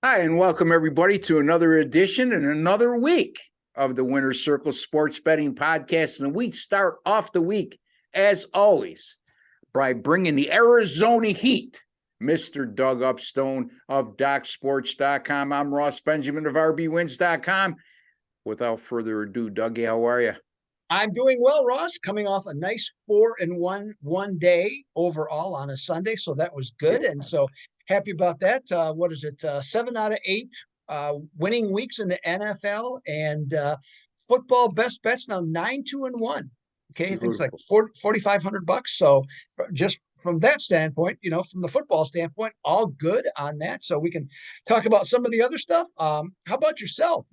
Hi, and welcome everybody to another edition and another week of the Winner's Circle Sports Betting Podcast. And we start off the week, as always, by bringing the Arizona Heat, Mr. Doug Upstone of DocSports.com. I'm Ross Benjamin of RBWins.com. Without further ado, Dougie, how are you? I'm doing well, Ross. Coming off a nice 4-1 day overall on a Sunday, so that was good, and so happy about that. What is it? 7 out of 8 winning weeks in the NFL, and football best bets now 9-2-1. Okay, I think it's like $4,500. So just from that standpoint, from the football standpoint, all good on that. So we can talk about some of the other stuff. How about yourself?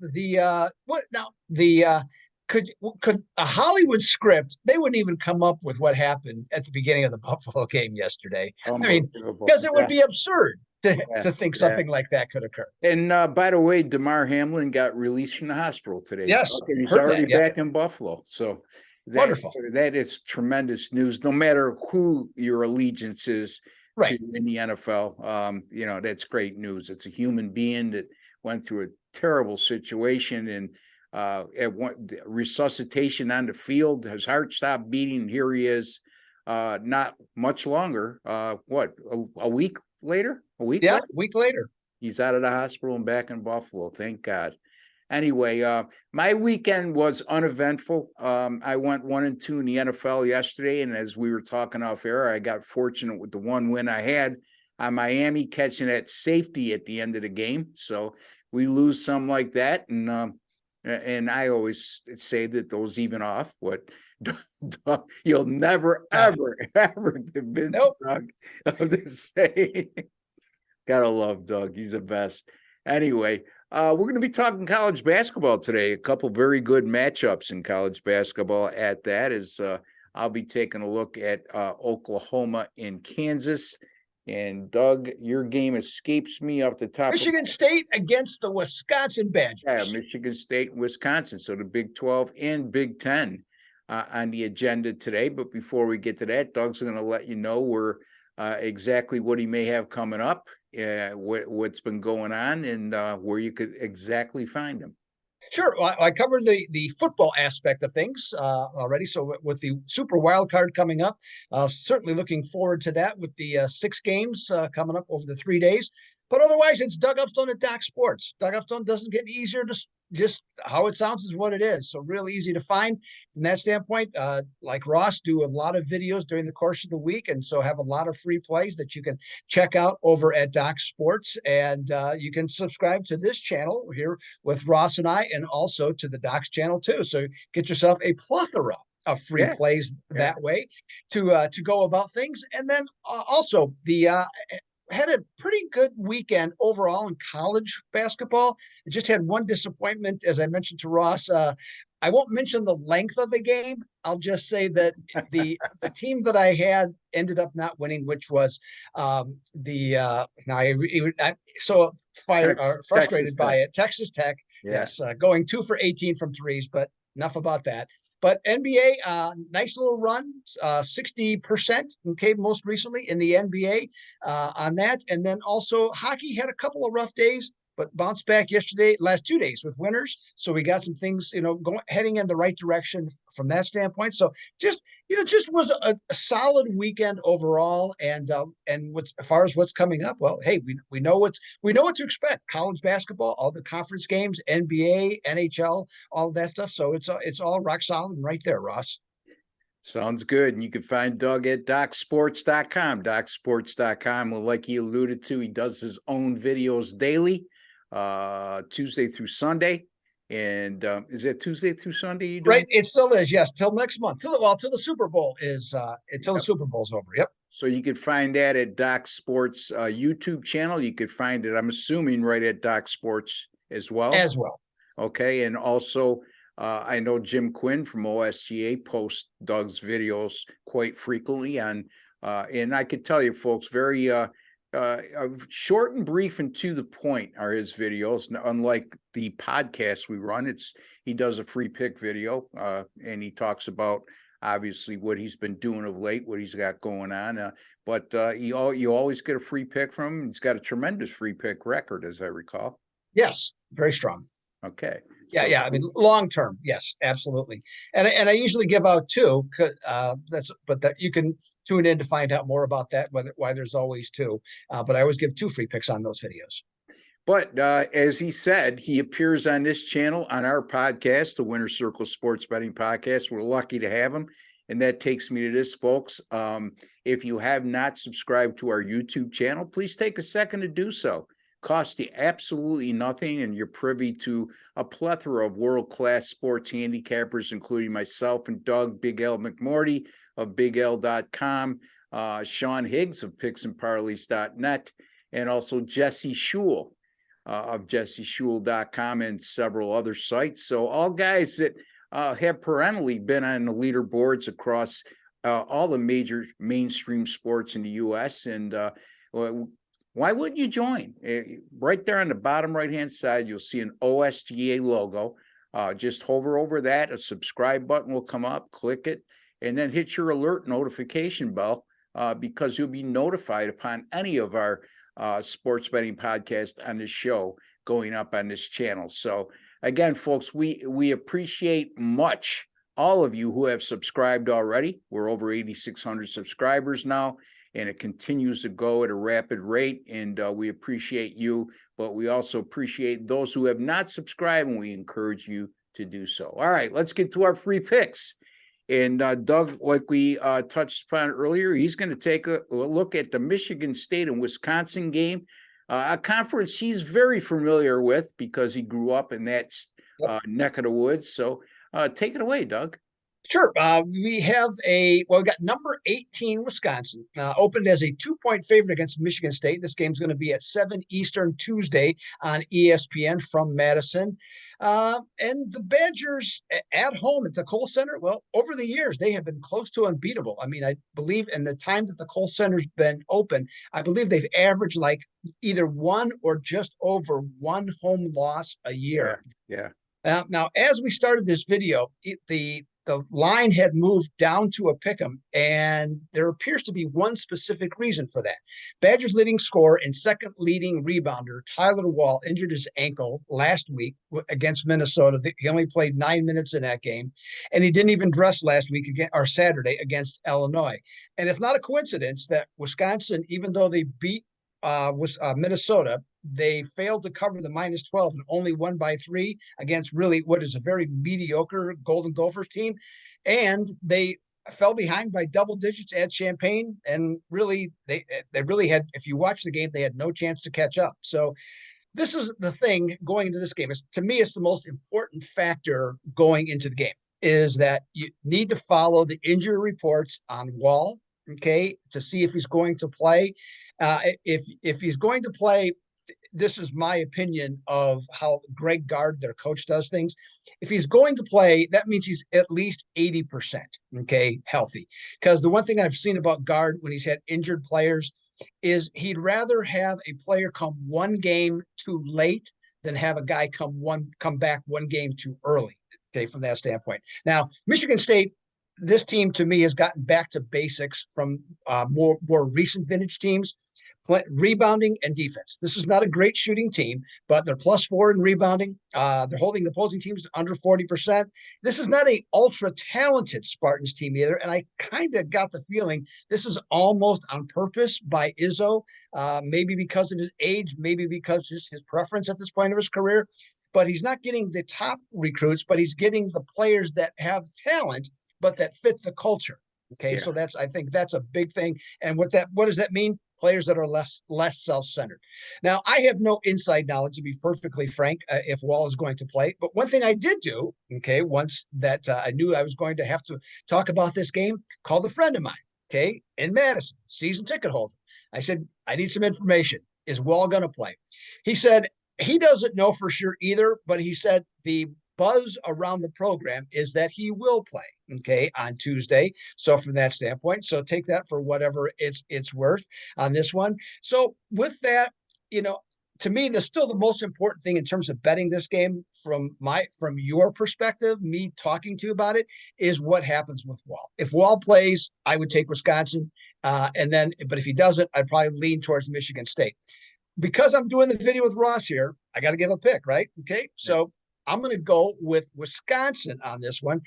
Could a Hollywood script, they wouldn't even come up with what happened at the beginning of the Buffalo game yesterday. I mean, because it would be absurd to think something like that could occur. And by the way, DeMar Hamlin got released from the hospital today. Yes, and he's already back in Buffalo. So wonderful. That is tremendous news. No matter who your allegiance is to in the NFL, that's great news. It's a human being that went through a terrible situation and at one resuscitation on the field. His heart stopped beating. Here he is, not much longer. A week later? A week? Yeah, later? a week later. He's out of the hospital and back in Buffalo. Thank God. Anyway, my weekend was uneventful. I went 1-2 in the NFL yesterday, and as we were talking off air, I got fortunate with the one win I had on Miami, catching that safety at the end of the game. So we lose some like that, and I always say that those even off. Doug, you'll never, ever convince Doug of this saying. Gotta love Doug. He's the best. Anyway, we're going to be talking college basketball today. A couple very good matchups in college basketball at that is I'll be taking a look at Oklahoma and Kansas. And Doug, your game escapes me off the top. Michigan State against the Wisconsin Badgers. Yeah, Michigan State, Wisconsin. So the Big 12 and Big 10 on the agenda today. But before we get to that, Doug's going to let you know exactly what he may have coming up, what's been going on, and where you could exactly find him. Sure. Well, I covered the football aspect of things already. So with the Super Wild Card coming up, certainly looking forward to that with the 6 games coming up over the 3 days. But otherwise, it's Doug Upstone at Doc Sports. Doug Upstone doesn't get easier. Just how it sounds is what it is. So real easy to find from that standpoint. Like Ross, do a lot of videos during the course of the week, and so have a lot of free plays that you can check out over at Doc Sports. And you can subscribe to this channel here with Ross and I, and also to the Doc's channel too. So get yourself a plethora of free plays that way to go about things. And then also the had a pretty good weekend overall in college basketball. I just had one disappointment, as I mentioned to Ross. I won't mention the length of the game. I'll just say that the team that I had ended up not winning, which was frustrated by it. Texas Tech, yes, going 2 for 18 from threes, but enough about that. But NBA, nice little run, 60%, okay, most recently in the NBA on that. And then also hockey had a couple of rough days, but bounced back last 2 days with winners. So we got some things, heading in the right direction from that standpoint. So just was a solid weekend overall. And as far as what's coming up, well, hey, we know what to expect. College basketball, all the conference games, NBA, NHL, all of that stuff. So it's all rock solid right there, Ross. Sounds good. And you can find Doug at DocSports.com. DocSports.com. Well, like he alluded to, he does his own videos daily. Tuesday through Sunday, and is that Tuesday through Sunday you do? Right, it still is, yes, till next month, till the Super Bowl is until the Super Bowl's over. Yep. So you could find that at Doc Sports YouTube channel. You could find it, I'm assuming, right at Doc Sports as well. Okay, and also I know Jim Quinn from OSGA posts Doug's videos quite frequently on, and I could tell you, folks, very short and brief and to the point are his videos. Unlike the podcast we run, he does a free pick video, and he talks about obviously what he's been doing of late, what he's got going on. But you always get a free pick from him. He's got a tremendous free pick record, as I recall. Yes, very strong. Okay. Yeah, So yeah. I mean, long term, yes, absolutely. And I usually give out two. That you can tune in to find out more about that. Why there's always two, but I always give two free picks on those videos. But as he said, he appears on this channel on our podcast, the Winner Circle Sports Betting Podcast. We're lucky to have him. And that takes me to this, folks. If you have not subscribed to our YouTube channel, please take a second to do so. Cost you absolutely nothing, and you're privy to a plethora of world-class sports handicappers, including myself and Doug, Big L McMorty of BigL.com, Sean Higgs of PicksandParleys.net, and also Jesse Shule of jesseshule.com and several other sites. So all guys that have perennially been on the leaderboards across all the major mainstream sports in the U.S. And why wouldn't you join? Right there on the bottom right-hand side, you'll see an OSGA logo. Just hover over that. A subscribe button will come up. Click it, and then hit your alert notification bell because you'll be notified upon any of our sports betting podcast on this show going up on this channel. So again, folks, we appreciate much all of you who have subscribed already. We're over 8,600 subscribers now, and it continues to go at a rapid rate, and we appreciate you, but we also appreciate those who have not subscribed, and we encourage you to do so. All right, let's get to our free picks. And Doug, like we touched upon earlier, he's going to take a look at the Michigan State and Wisconsin game, a conference he's very familiar with because he grew up in that neck of the woods. So take it away, Doug. Sure. We got number 18 Wisconsin, opened as a 2-point favorite against Michigan State. This game's going to be at 7 Eastern Tuesday on ESPN from Madison. And the Badgers at home at the Kohl Center, well, over the years, they have been close to unbeatable. I mean, I believe in the time that the Kohl Center's been open, I believe they've averaged like either one or just over one home loss a year. Yeah. Now, as we started this video, the line had moved down to a pick'em, and there appears to be one specific reason for that. Badgers leading scorer and second leading rebounder, Tyler Wall, injured his ankle last week against Minnesota. He only played 9 minutes in that game, and he didn't even dress last week Saturday against Illinois. And it's not a coincidence that Wisconsin, even though they beat Minnesota, they failed to cover the -12 and only won by 3 against really what is a very mediocre Golden Gophers team. And they fell behind by double digits at Champaign. And really, they really had, if you watch the game, they had no chance to catch up. So this is the thing going into this game. To me, it's the most important factor going into the game is that you need to follow the injury reports on Wall, okay, to see if he's going to play. If he's going to play, this is my opinion of how Greg Gard, their coach, does things. If he's going to play, that means he's at least 80%, okay, healthy. Because the one thing I've seen about Gard when he's had injured players is he'd rather have a player come one game too late than have a guy come back one game too early, okay, from that standpoint. Now, Michigan State, this team to me has gotten back to basics from more recent vintage teams. Rebounding and defense. This is not a great shooting team, but they're +4 in rebounding. They're holding the opposing teams to under 40%. This is not a ultra talented Spartans team either. And I kind of got the feeling this is almost on purpose by Izzo, maybe because of his age, maybe because just his preference at this point of his career. But he's not getting the top recruits, but he's getting the players that have talent, but that fit the culture. Okay, yeah. So I think that's a big thing. And what does that mean? Players that are less self-centered. Now, I have no inside knowledge, to be perfectly frank, if Wall is going to play. But one thing I did do, okay, once that I knew I was going to have to talk about this game, called a friend of mine, okay, in Madison, season ticket holder. I said, I need some information. Is Wall going to play? He said he doesn't know for sure either, but he said the buzz around the program is that he will play, okay, on Tuesday. So from that standpoint, so take that for whatever it's worth on this one. So with that, to me, the still the most important thing in terms of betting this game from your perspective, me talking to you about it, is what happens with Wall. If Wall plays, I would take Wisconsin. But if he doesn't, I'd probably lean towards Michigan State. Because I'm doing the video with Ross here, I got to give a pick, right? Okay. So I'm going to go with Wisconsin on this one,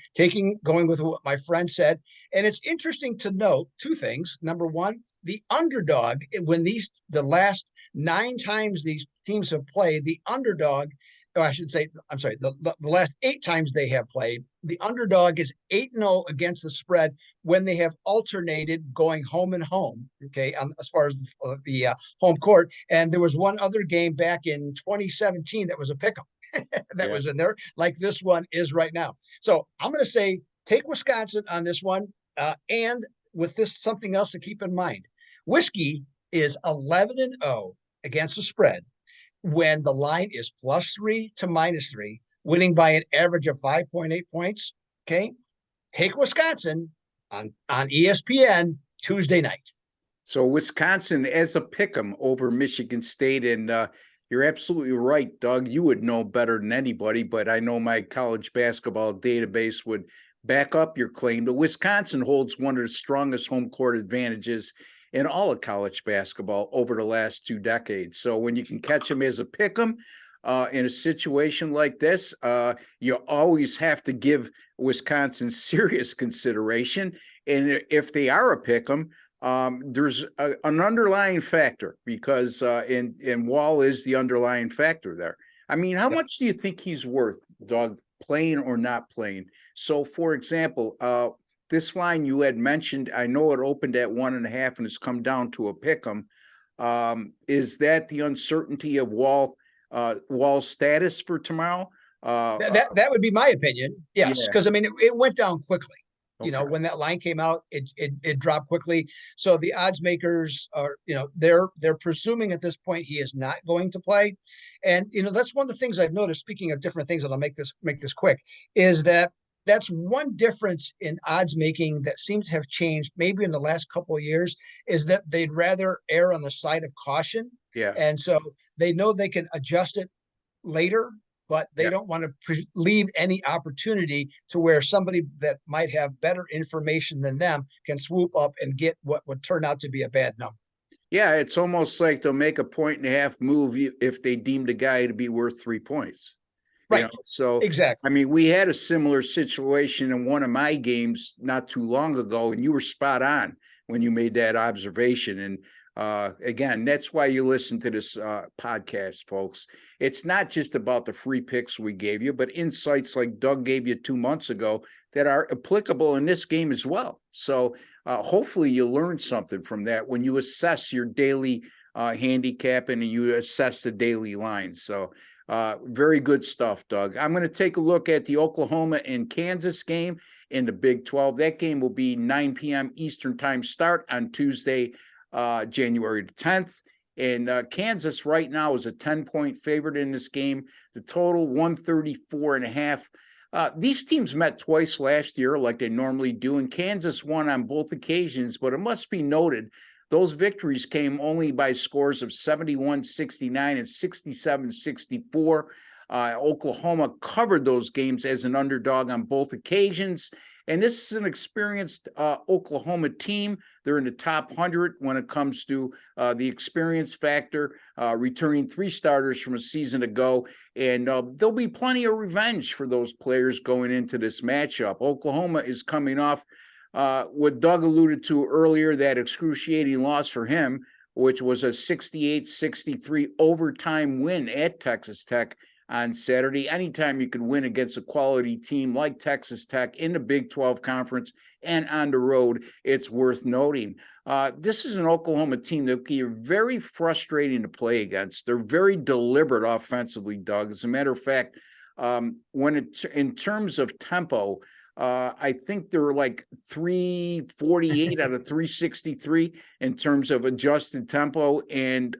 going with what my friend said. And it's interesting to note two things. Number one, the underdog, when the last 9 times these teams have played, the underdog, or I should say, I'm sorry, the last 8 times they have played, the underdog is 8-0 against the spread when they have alternated going home and home, okay, as far as the home court. And there was one other game back in 2017 that was a pick'em that was in there, like this one is right now. So I'm going to say take Wisconsin on this one. And with this, something else to keep in mind. Whiskey is 11-0 against the spread when the line is +3 to -3, winning by an average of 5.8 points. Okay. Take Wisconsin on ESPN Tuesday night. So Wisconsin as a pick'em over Michigan State. And you're absolutely right, Doug. You would know better than anybody, but I know my college basketball database would back up your claim. But Wisconsin holds one of the strongest home court advantages in all of college basketball over the last 2 decades. So when you can catch them as a pick'em in a situation like this, you always have to give Wisconsin serious consideration. And if they are a pick'em, there's an underlying factor because and Wall is the underlying factor there. I mean, how much do you think he's worth, Doug, playing or not playing? So, for example, this line you had mentioned, I know it opened at 1.5 and it's come down to a pick'em. Is that the uncertainty of Wall's status for tomorrow? That would be my opinion. Yes, because I mean it went down quickly. You know, when that line came out, it dropped quickly. So the odds makers are, they're presuming at this point he is not going to play. And that's one of the things I've noticed. Speaking of different things, and I'll make this quick, is that's one difference in odds making that seems to have changed maybe in the last couple of years, is that they'd rather err on the side of caution. Yeah. And so they know they can adjust it later, but they don't want to leave any opportunity to where somebody that might have better information than them can swoop up and get what would turn out to be a bad number. Yeah, it's almost like they'll make a 1.5 move if they deem the guy to be worth 3 points. Right. So exactly. I mean, we had a similar situation in one of my games not too long ago, and you were spot on when you made that observation. And again, that's why you listen to this podcast, folks. It's not just about the free picks we gave you, but insights like Doug gave you 2 months ago that are applicable in this game as well. So hopefully you learned something from that when you assess your daily handicapping and you assess the daily lines. So very good stuff, Doug. I'm going to take a look at the Oklahoma and Kansas game in the Big 12. That game will be 9 p.m. Eastern time start on Tuesday, January the 10th. And Kansas right now is a 10-point favorite in this game. The total 134.5. These teams met twice last year like they normally do, and Kansas won on both occasions, but it must be noted those victories came only by scores of 71-69 and 67-64. Oklahoma covered those games as an underdog on both occasions. And this is an experienced Oklahoma team. They're in the top 100 when it comes to the experience factor, returning 3 starters from a season ago. And there'll be plenty of revenge for those players going into this matchup. Oklahoma is coming off what Doug alluded to earlier, that excruciating loss for him, which was a 68-63 overtime win at Texas Tech on Saturday. Anytime you can win against a quality team like Texas Tech in the Big 12 Conference and on the road, it's worth noting. This is an Oklahoma team that can be very frustrating to play against. They're very deliberate offensively, Doug. As a matter of fact, in terms of tempo, I think they're like 348 out of 363 in terms of adjusted tempo, and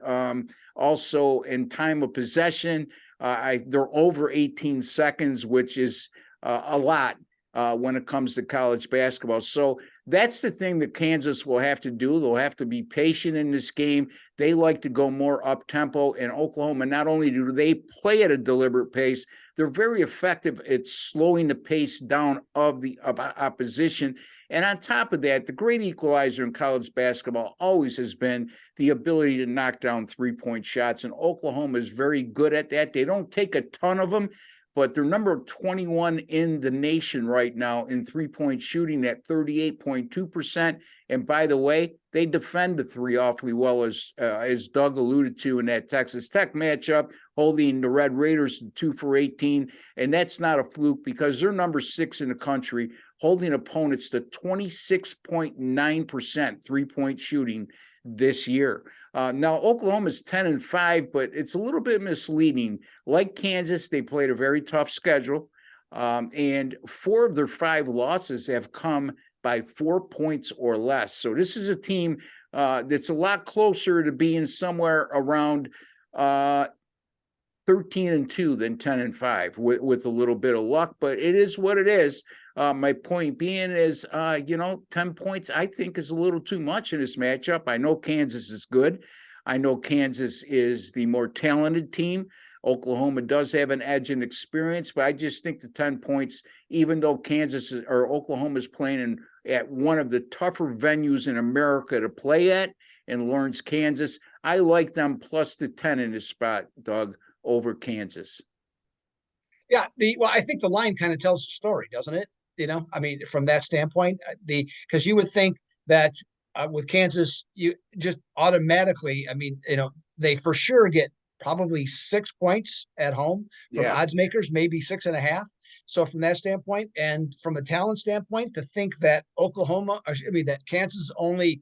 also in time of possession. They're over 18 seconds, which is a lot when it comes to college basketball. So that's the thing that Kansas will have to do. They'll have to be patient in this game. They like to go more up tempo, and Oklahoma, not only do they play at a deliberate pace, they're very effective at slowing the pace down of the opposition. And on top of that, the great equalizer in college basketball always has been the ability to knock down three-point shots. And Oklahoma is very good at that. They don't take a ton of them, but they're number 21 in the nation right now in three-point shooting at 38.2%. And by the way, they defend the three awfully well, as Doug alluded to in that Texas Tech matchup, holding the Red Raiders to 2 for 18. And that's not a fluke, because they're number 6 in the country, holding opponents to 26.9% three-point shooting this year. Now, Oklahoma's 10-5, but it's a little bit misleading. Like Kansas, they played a very tough schedule, and 4 of their 5 losses have come by 4 points or less. So this is a team that's a lot closer to being somewhere around 13-2 than 10-5 with a little bit of luck, but it is what it is. My point being is, 10 points, I think, is a little too much in this matchup. I know Kansas is good. I know Kansas is the more talented team. Oklahoma does have an edge in experience, but I just think the 10 points, even though Oklahoma is playing at one of the tougher venues in America to play at, in Lawrence, Kansas, I like them plus the 10 in this spot, Doug, over Kansas. Yeah, I think the line kind of tells the story, doesn't it? I mean, from that standpoint, because you would think that with Kansas, you just automatically, I mean, they for sure get probably 6 points at home from odds makers, maybe 6.5. So from that standpoint, and from a talent standpoint, to think that that Kansas is only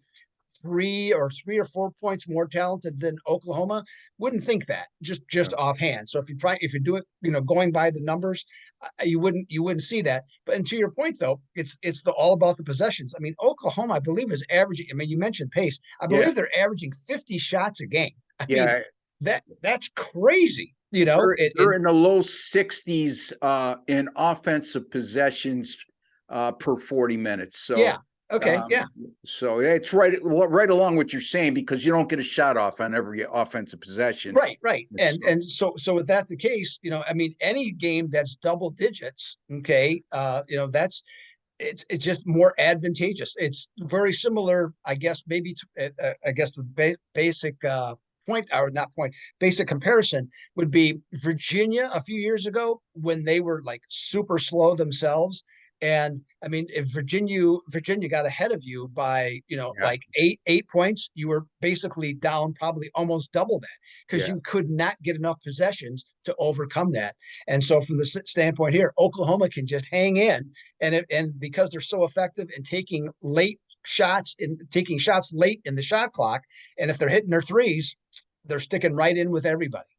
3 or 4 points more talented than Oklahoma, wouldn't think that just offhand. So if you do it, going by the numbers, you wouldn't see that. But and to your point though, it's all about the possessions. I mean, Oklahoma, I believe, is averaging. I mean, you mentioned pace. I believe they're averaging 50 shots a game. I mean, that's crazy. They're in the low 60s in offensive possessions per 40 minutes. So yeah. Okay. So it's right along what you're saying, because you don't get a shot off on every offensive possession. Right. And so with that the case, I mean, any game that's double digits, okay, that's it's just more advantageous. It's very similar, I guess, maybe to, I guess the basic basic comparison would be Virginia a few years ago when they were like super slow themselves. And I mean, if Virginia got ahead of you by, like 8 points, you were basically down probably almost double that, because you could not get enough possessions to overcome that. And so from the standpoint here, Oklahoma can just hang in, and because they're so effective in taking shots late in the shot clock, and if they're hitting their threes, they're sticking right in with everybody.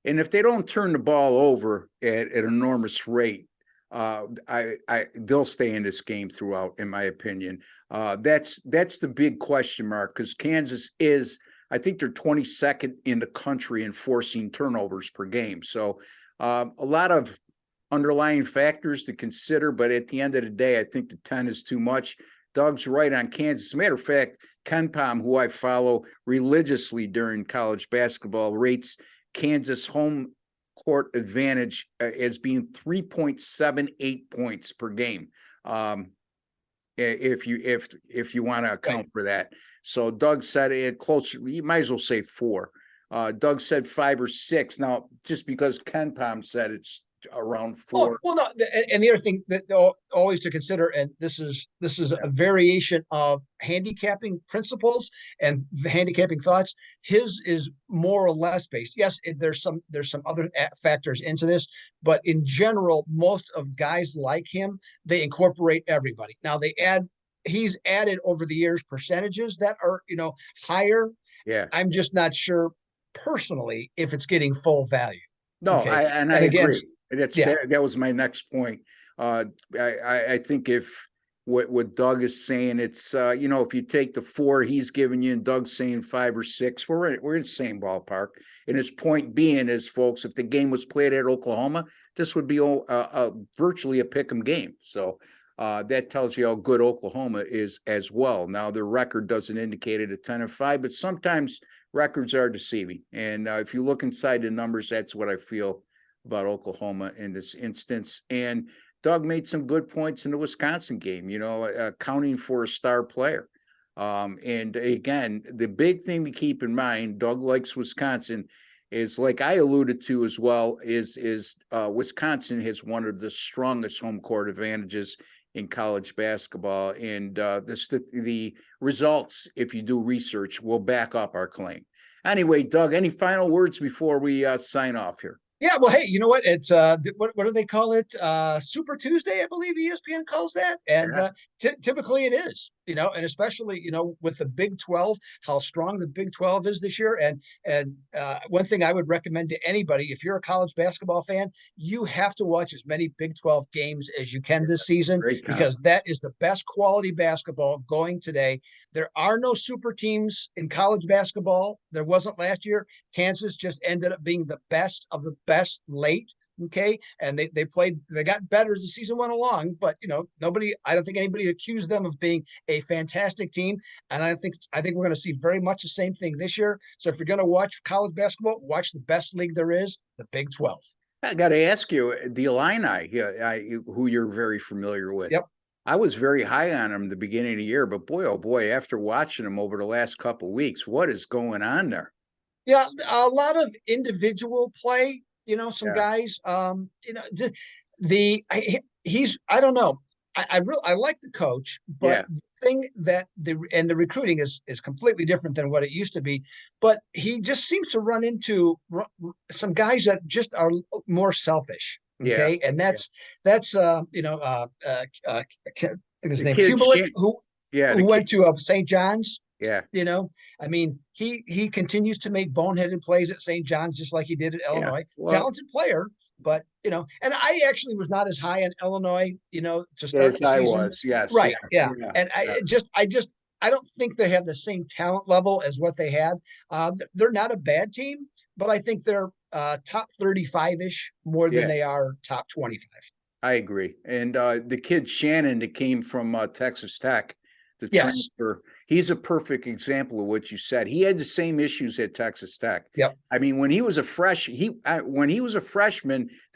And if they don't turn the ball over at an enormous rate, they'll stay in this game throughout, in my opinion. That's the big question mark, because Kansas is, I think they're 22nd in the country in forcing turnovers per game. So a lot of underlying factors to consider, but at the end of the day, I think the 10 is too much. Doug's right on Kansas. As a matter of fact, Ken Pom, who I follow religiously during college basketball, rates Kansas home court advantage as being 3.78 points per game. If you want to account for that. So Doug said it closer, you might as well say 4. Doug said 5 or 6. Now, just because Ken Pom said it's around 4. Well, no, and the other thing that always to consider, and this is a variation of handicapping principles and handicapping thoughts. His is more or less based. Yes, there's some other factors into this, but in general, most of guys like him, they incorporate everybody. Now he's added over the years percentages that are higher. Yeah, I'm just not sure personally if it's getting full value. No, okay. I agree. That was my next point. I think if what Doug is saying, it's if you take the 4 he's giving you and Doug's saying 5 or 6, we're in the same ballpark. And his point being is, folks, if the game was played at Oklahoma, this would be virtually a pick'em game. So that tells you how good Oklahoma is as well. Now, their record doesn't indicate it at 10-5, but sometimes records are deceiving. And if you look inside the numbers, that's what I feel about Oklahoma in this instance. And Doug made some good points in the Wisconsin game, accounting for a star player. And again, the big thing to keep in mind, Doug likes Wisconsin, is like I alluded to as well, is Wisconsin has one of the strongest home court advantages in college basketball. And the results, if you do research, will back up our claim. Anyway, Doug, any final words before we sign off here? Yeah, well, hey, you know what? It's what do they call it? Super Tuesday, I believe ESPN calls that. And Yeah. typically it is, and especially, with the Big 12, how strong the Big 12 is this year. And one thing I would recommend to anybody, if you're a college basketball fan, you have to watch as many Big 12 games as you can this season, because that is the best quality basketball going today. There are no super teams in college basketball. There wasn't last year. Kansas just ended up being the best of the best late. Okay. And they got better as the season went along, but I don't think anybody accused them of being a fantastic team. And I think we're going to see very much the same thing this year. So if you're going to watch college basketball, watch the best league there is, the Big 12. I got to ask you, the Illini, who you're very familiar with. Yep. I was very high on them at the beginning of the year, but boy, oh boy, after watching them over the last couple of weeks, what is going on there? Yeah, a lot of individual play. Some guys. He's. I don't know. I like the coach, but the thing that the recruiting is completely different than what it used to be. But he just seems to run into some guys that just are more selfish. Okay, and that's I think his name Kubelik, who went to St. John's. Yeah. I mean, he continues to make boneheaded plays at St. John's, just like he did at Illinois. Well, talented player, but and I actually was not as high on Illinois, to start the season. I was, yes. Right. Yeah. And I don't think they have the same talent level as what they had. They're not a bad team, but I think they're top 35-ish more than they are top 25. I agree. And the kid Shannon that came from Texas Tech, the transfer, he's a perfect example of what you said. He had the same issues at Texas Tech. Yep. I mean, when he was a freshman,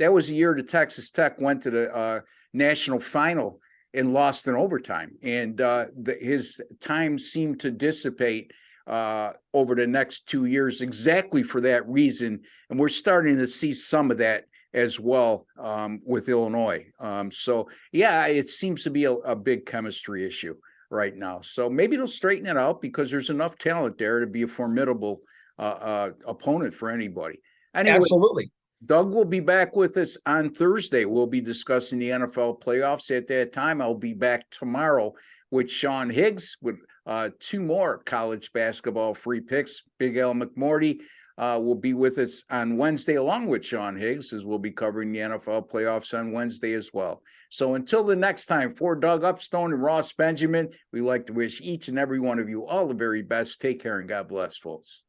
that was the year that Texas Tech went to the national final and lost in overtime. And his time seemed to dissipate over the next 2 years exactly for that reason. And we're starting to see some of that as well with Illinois. So, it seems to be a big chemistry issue right now. So maybe they'll straighten it out, because there's enough talent there to be a formidable opponent for anybody. Anyway, absolutely. Doug will be back with us on Thursday. We'll be discussing the NFL playoffs at that time. I'll be back tomorrow with Sean Higgs with 2 more college basketball free picks. Big Al McMorty will be with us on Wednesday along with Sean Higgs, as we'll be covering the NFL playoffs on Wednesday as well. So until the next time, for Doug Upstone and Ross Benjamin, we like to wish each and every one of you all the very best. Take care and God bless, folks.